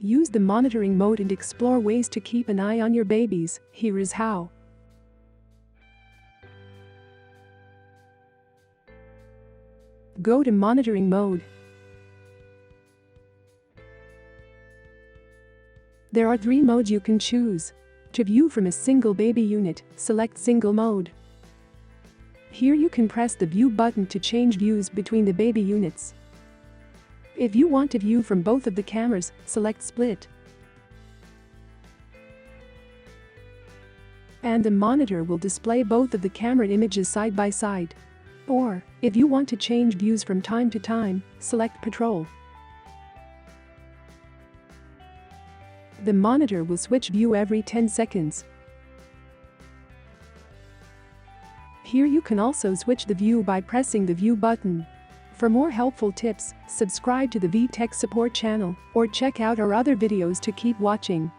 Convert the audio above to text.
Use the monitoring mode and explore ways to keep an eye on your babies. Here is how. Go to monitoring mode. There are 3 modes you can choose. To view from a single baby unit, select single mode. Here you can press the view button to change views between the baby units. If you want to view from both of the cameras, select split. And the monitor will display both of the camera images side by side. Or, if you want to change views from time to time, select patrol. The monitor will switch view every 10 seconds. Here you can also switch the view by pressing the view button. For more helpful tips, subscribe to the VTech support channel or check out our other videos to keep watching.